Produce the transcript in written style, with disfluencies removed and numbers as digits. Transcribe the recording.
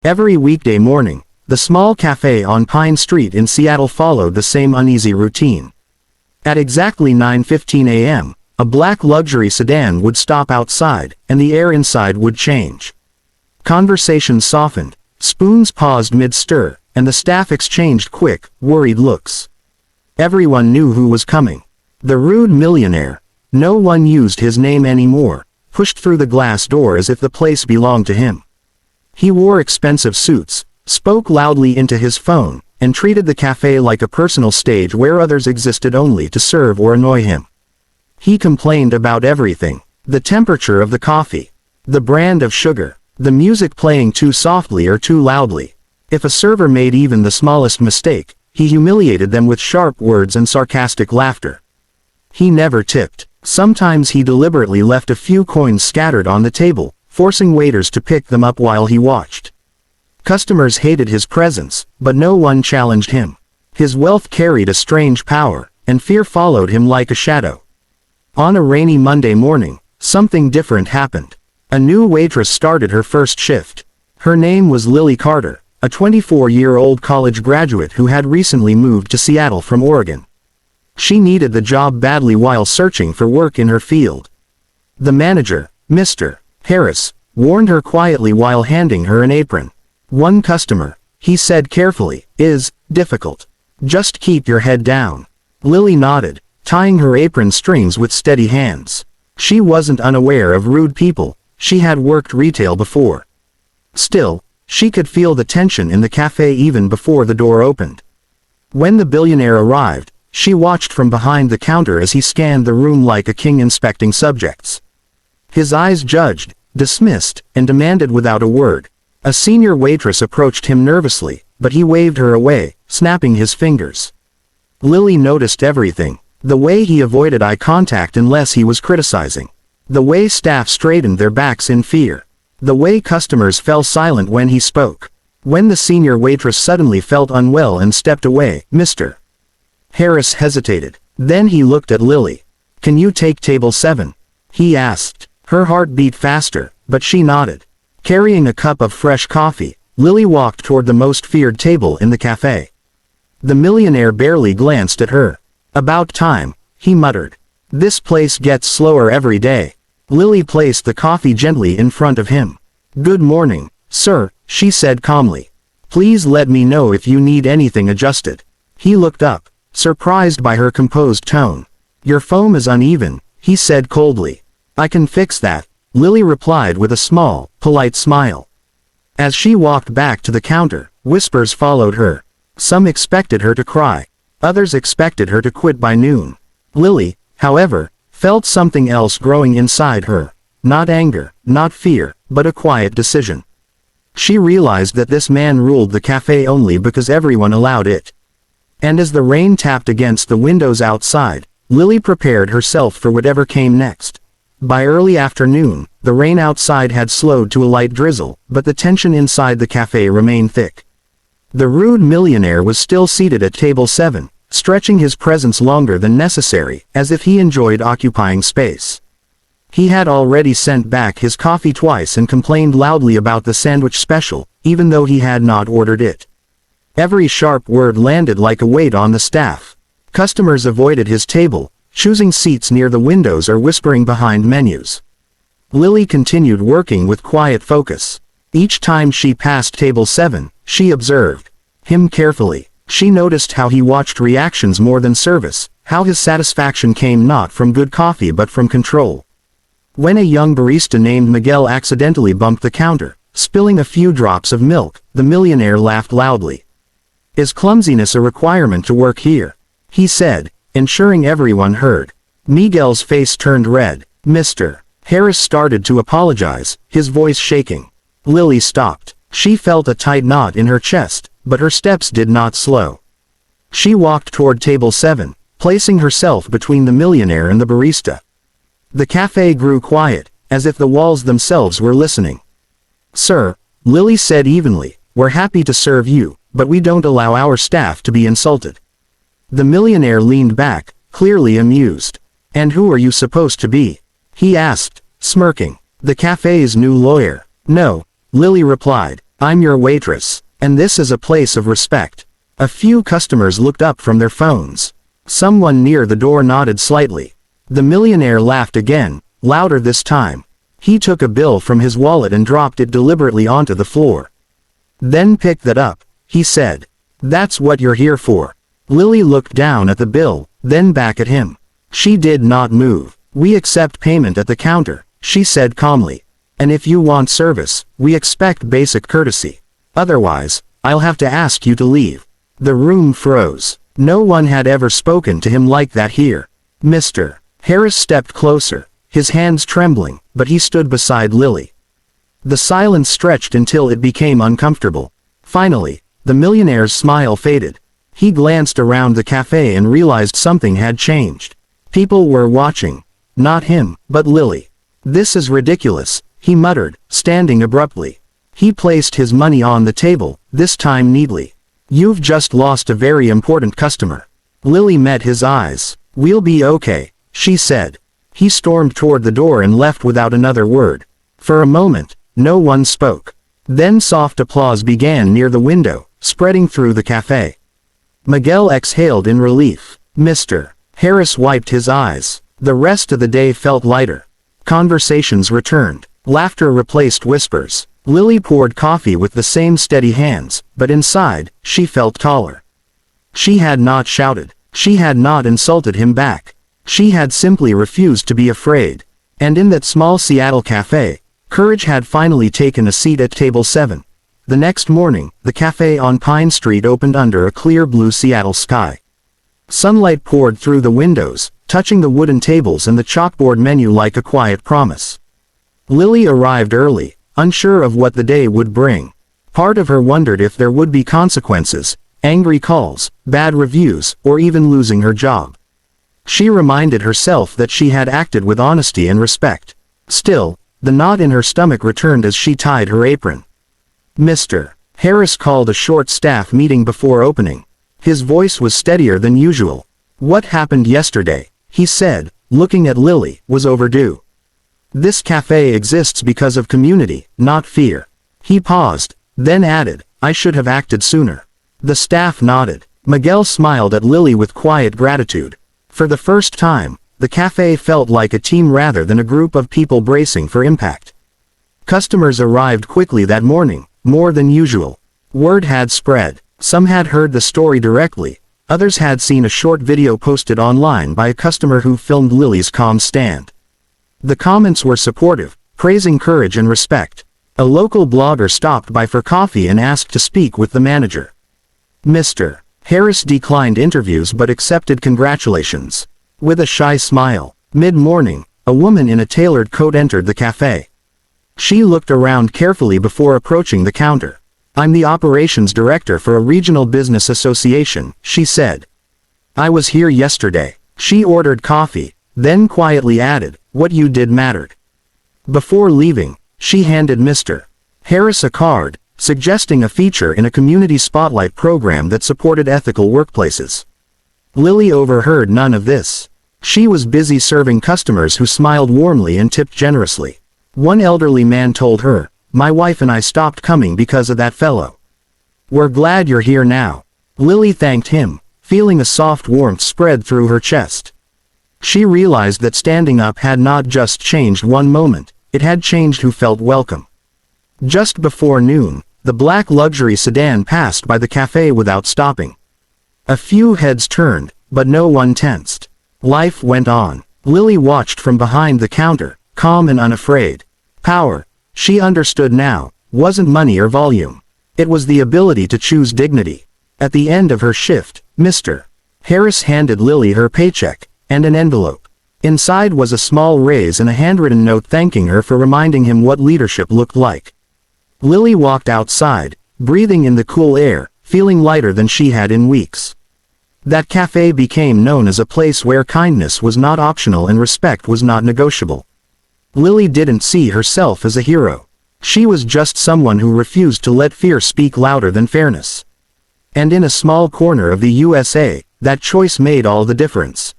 Every weekday morning, the small cafe on Pine Street in Seattle followed the same uneasy routine. At exactly 9:15 a.m., a black luxury sedan would stop outside, and the air inside would change. Conversations softened, spoons paused mid-stir, and the staff exchanged quick, worried looks. Everyone knew who was coming. The rude millionaire. No one used his name anymore, pushed through the glass door as if the place belonged to him. He wore expensive suits, spoke loudly into his phone, and treated the cafe like a personal stage where others existed only to serve or annoy him. He complained about everything: the temperature of the coffee, the brand of sugar, the music playing too softly or too loudly. If a server made even the smallest mistake, he humiliated them with sharp words and sarcastic laughter. He never tipped. Sometimes he deliberately left a few coins scattered on the table, forcing waiters to pick them up while he watched. Customers hated his presence, but no one challenged him. His wealth carried a strange power, and fear followed him like a shadow. On a rainy Monday morning, something different happened. A new waitress started her first shift. Her name was Lily Carter, a 24-year-old college graduate who had recently moved to Seattle from Oregon. She needed the job badly while searching for work in her field. The manager, Mr. Harris, warned her quietly while handing her an apron. "One customer," he said carefully, "is difficult. Just keep your head down." Lily nodded, tying her apron strings with steady hands. She wasn't unaware of rude people. She had worked retail before. Still, she could feel the tension in the cafe even before the door opened. When the billionaire arrived, she watched from behind the counter as he scanned the room like a king inspecting subjects. His eyes judged, dismissed, and demanded without a word. A senior waitress approached him nervously, but he waved her away, snapping his fingers. Lily noticed everything: the way he avoided eye contact unless he was criticizing, the way staff straightened their backs in fear, the way customers fell silent when he spoke. When the senior waitress suddenly felt unwell and stepped away, Mr. Harris hesitated. Then he looked at Lily. "Can you take table 7? He asked. Her heart beat faster, but she nodded. Carrying a cup of fresh coffee, Lily walked toward the most feared table in the cafe. The millionaire barely glanced at her. "About time," he muttered. "This place gets slower every day." Lily placed the coffee gently in front of him. "Good morning, sir," she said calmly. "Please let me know if you need anything adjusted." He looked up, surprised by her composed tone. "Your foam is uneven," he said coldly. "I can fix that," Lily replied with a small, polite smile. As she walked back to the counter, whispers followed her. Some expected her to cry. Others expected her to quit by noon. Lily, however, felt something else growing inside her. Not anger, not fear, but a quiet decision. She realized that this man ruled the cafe only because everyone allowed it. And as the rain tapped against the windows outside, Lily prepared herself for whatever came next. By early afternoon, the rain outside had slowed to a light drizzle, but the tension inside the cafe remained thick. The rude millionaire was still seated at table 7, stretching his presence longer than necessary, as if he enjoyed occupying space. He had already sent back his coffee twice and complained loudly about the sandwich special, even though he had not ordered it. Every sharp word landed like a weight on the staff. Customers avoided his table, choosing seats near the windows or whispering behind menus. Lily continued working with quiet focus. Each time she passed table 7, she observed him carefully. She noticed how he watched reactions more than service, how his satisfaction came not from good coffee but from control. When a young barista named Miguel accidentally bumped the counter, spilling a few drops of milk, the millionaire laughed loudly. "Is clumsiness a requirement to work here?" he said, ensuring everyone heard. Miguel's face turned red. "Mr. Harris," started to apologize, his voice shaking. Lily stopped. She felt a tight knot in her chest, but her steps did not slow. She walked toward table 7, placing herself between the millionaire and the barista. The cafe grew quiet, as if the walls themselves were listening. "Sir," Lily said evenly, "we're happy to serve you, but we don't allow our staff to be insulted." The millionaire leaned back, clearly amused. "And who are you supposed to be?" he asked, smirking. "The cafe's new lawyer." "No," Lily replied, I'm your waitress, and this is a place of respect. A few customers looked up from their phones. Someone near the door nodded slightly. The millionaire laughed again, louder this time. He took a bill from his wallet and dropped it deliberately onto the floor. Then pick that up, he said. That's what you're here for. Lily looked down at the bill, then back at him. She did not move. We accept payment at the counter, she said calmly. And if you want service, we expect basic courtesy. Otherwise, I'll have to ask you to leave. The room froze. No one had ever spoken to him like that here. Mr. Harris stepped closer, his hands trembling, but he stood beside Lily. The silence stretched until it became uncomfortable. Finally, the millionaire's smile faded. He glanced around the cafe and realized something had changed. People were watching. Not him, but Lily. This is ridiculous, he muttered, standing abruptly. He placed his money on the table, this time neatly. You've just lost a very important customer. Lily met his eyes. We'll be okay, she said. He stormed toward the door and left without another word. For a moment, no one spoke. Then soft applause began near the window, spreading through the cafe. Miguel exhaled in relief. Mr. Harris wiped his eyes. The rest of the day felt lighter. Conversations returned. Laughter replaced whispers. Lily poured coffee with the same steady hands, but inside, she felt taller. She had not shouted. She had not insulted him back. She had simply refused to be afraid. And in that small Seattle cafe, courage had finally taken a seat at table 7. The next morning, the cafe on Pine Street opened under a clear blue Seattle sky. Sunlight poured through the windows, touching the wooden tables and the chalkboard menu like a quiet promise. Lily arrived early, unsure of what the day would bring. Part of her wondered if there would be consequences, angry calls, bad reviews, or even losing her job. She reminded herself that she had acted with honesty and respect. Still, the knot in her stomach returned as she tied her apron. Mr. Harris called a short staff meeting before opening. His voice was steadier than usual. What happened yesterday, he said, looking at Lily, was overdue. This cafe exists because of community, not fear. He paused, then added, I should have acted sooner. The staff nodded. Miguel smiled at Lily with quiet gratitude. For the first time, the cafe felt like a team rather than a group of people bracing for impact. Customers arrived quickly that morning, more than usual. Word had spread. Some had heard the story directly. Others had seen a short video posted online by a customer who filmed Lily's calm stand. The comments were supportive, praising courage and respect. A local blogger stopped by for coffee and asked to speak with the manager. Mr. Harris declined interviews but accepted congratulations. With a shy smile, mid-morning, a woman in a tailored coat entered the cafe. She looked around carefully before approaching the counter. I'm the operations director for a regional business association, she said. I was here yesterday. She ordered coffee, then quietly added, what you did mattered. Before leaving, she handed Mr. Harris a card, suggesting a feature in a community spotlight program that supported ethical workplaces. Lily overheard none of this. She was busy serving customers who smiled warmly and tipped generously. One elderly man told her, my wife and I stopped coming because of that fellow. We're glad you're here now. Lily thanked him, feeling a soft warmth spread through her chest. She realized that standing up had not just changed one moment, it had changed who felt welcome. Just before noon, the black luxury sedan passed by the cafe without stopping. A few heads turned, but no one tensed. Life went on. Lily watched from behind the counter, calm and unafraid. Power, she understood now, wasn't money or volume. It was the ability to choose dignity. At the end of her shift, Mr. Harris handed Lily her paycheck, and an envelope. Inside was a small raise and a handwritten note thanking her for reminding him what leadership looked like. Lily walked outside, breathing in the cool air, feeling lighter than she had in weeks. That cafe became known as a place where kindness was not optional and respect was not negotiable. Lily didn't see herself as a hero. She was just someone who refused to let fear speak louder than fairness. And in a small corner of the USA, that choice made all the difference.